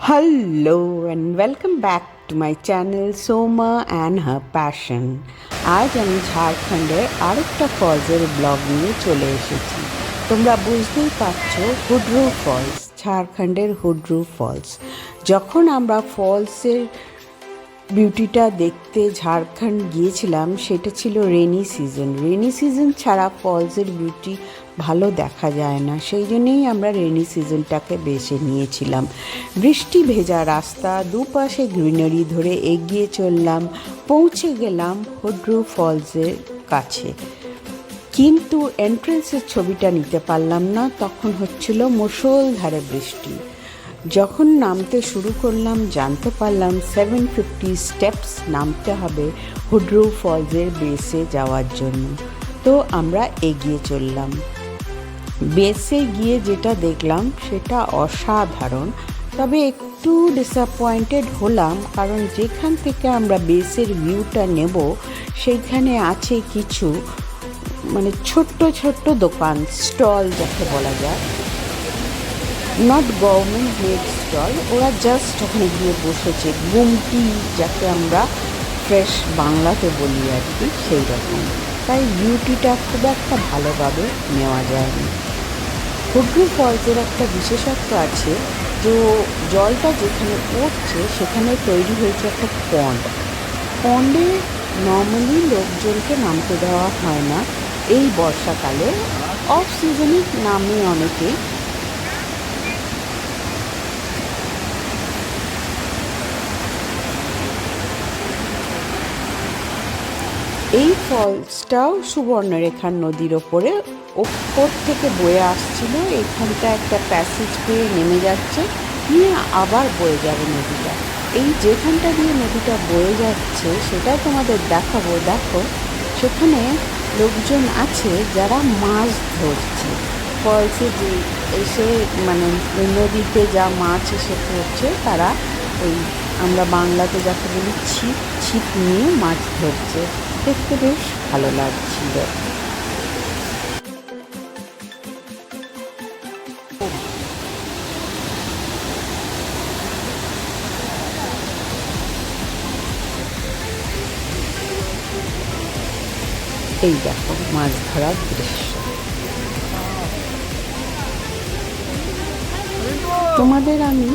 Hello and welcome back to my channel Soma and her passion. আজ আমি ঝাড়খণ্ডের আরেকটা ফলসের ব্লগ নিয়ে চলে এসেছি। তোমরা বুঝতেই পারছো, হুড্রু ফলস, ঝাড়খণ্ডের হুড্রু ফলস। যখন আমরা ফলসের বিউটিটা দেখতে ঝাড়খণ্ড গিয়েছিলাম, সেটা ছিল রেনি সিজন ছাড়া ফলসের বিউটি ভালো দেখা যায় না, সেই জন্যেই আমরা রেনি সিজনটাকে বেছে নিয়েছিলাম। বৃষ্টি ভেজা রাস্তা, দুপাশে গ্রিনারি ধরে এগিয়ে চললাম, পৌঁছে গেলাম হুড্রু ফলসের কাছে। কিন্তু এন্ট্রেন্সের ছবিটা নিতে পারলাম না, তখন হচ্ছিল মুষলধারে বৃষ্টি। যখন নামতে শুরু করলাম জানতে পারলাম 750 স্টেপস নামতে হবে হুড্রু ফলসের বেসে যাওয়ার জন্য। তো আমরা এগিয়ে চললাম। বেসে গিয়ে যেটা দেখলাম সেটা অসাধারণ, তবে একটু ডিসঅ্যাপয়েন্টেড হলাম, কারণ যেখান থেকে আমরা বেসের ভিউটা নেব সেইখানে আছে কিছু ছোট্ট ছোট্ট দোকান, স্টল যাকে বলা যায়, নট গভর্নমেন্ট মেড স্টল। ওরা জাস্ট ওখানে গিয়ে বসেছে, গুমটি যাকে আমরা ফ্রেশ বাংলাতে বলি আর কি, সেই রকম। তাই বিউটিটা খুব একটা ভালোভাবে নেওয়া যায়নি। হুড্রু ফলসের একটা বিশেষত্ব আছে, যে জলটা যেখানে পড়ছে সেখানে তৈরি হয়েছে একটা পন্ডে নর্মালি লোকজনকে নামতে দেওয়া হয় না। এই বর্ষাকালে অফ সিজনে নামে অনেকেই। এই ফলসটাও সুবর্ণরেখার নদীর ওপর থেকে বয়ে আসছিল। এখানটা একটা প্যাসেজ পেয়ে নেমে যাচ্ছে, নিয়ে আবার বয়ে যাবে নদীটা। এই যেখানটা দিয়ে নদীটা বয়ে যাচ্ছে সেটাই তোমাদের দেখাবো। দেখো, সেখানে লোকজন আছে যারা মাছ ধরছে। ফলসে যে এসে নদীতে যা মাছ এসে পড়ছে, তারা ওই আমরা বাংলাতে যাকে বলি ছিপ নিয়ে মাছ ধরছে। দেখতে বেশ ভালো লাগছিল। এই দেখো মাছ ধরার দৃশ্য। তোমাদের আমি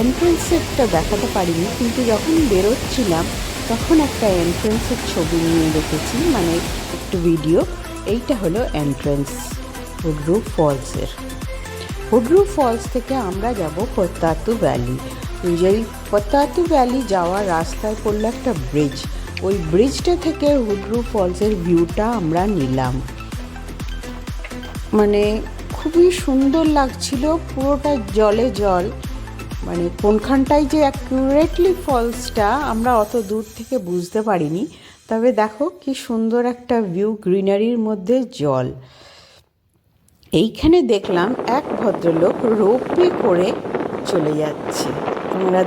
এন্ট্রেন্সেরটা দেখাতে পারিনি, কিন্তু যখন বেরোচ্ছিলাম তখন একটা এন্ট্রেন্সের ছবি নিয়ে রেখেছি, একটু ভিডিও। এইটা হলো এন্ট্রেন্স হুড্রু ফলসের। হুড্রু ফলস থেকে আমরা যাব পত্তাতু ভ্যালি। যেই পত্তাতু ভ্যালি যাওয়ার রাস্তায় পড়লো একটা ব্রিজ। ওই ব্রিজটা থেকে হুড্রু ফলসের ভিউটা আমরা নিলাম। খুবই সুন্দর লাগছিল, পুরোটা জলে জল। কোনখানটায় যে অ্যাকুরেটলি ফলসটা আমরা অত দূর থেকে বুঝতে পারিনি। তবে দেখো কি সুন্দর একটা ভিউ, গ্রিনারির মধ্যে জল। এইখানে দেখলাম এক ভদ্রলোক রোপওয়ে করে চলে যাচ্ছে। তোমরা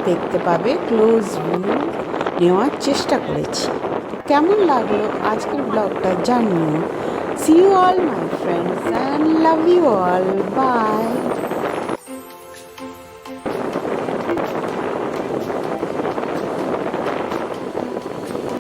দেখতে পাবে, ক্লোজ ভিউ নেওয়ার চেষ্টা করেছি। কেমন লাগলো আজকের ব্লগটা জানিও। See you all my friends and love you all. Bye.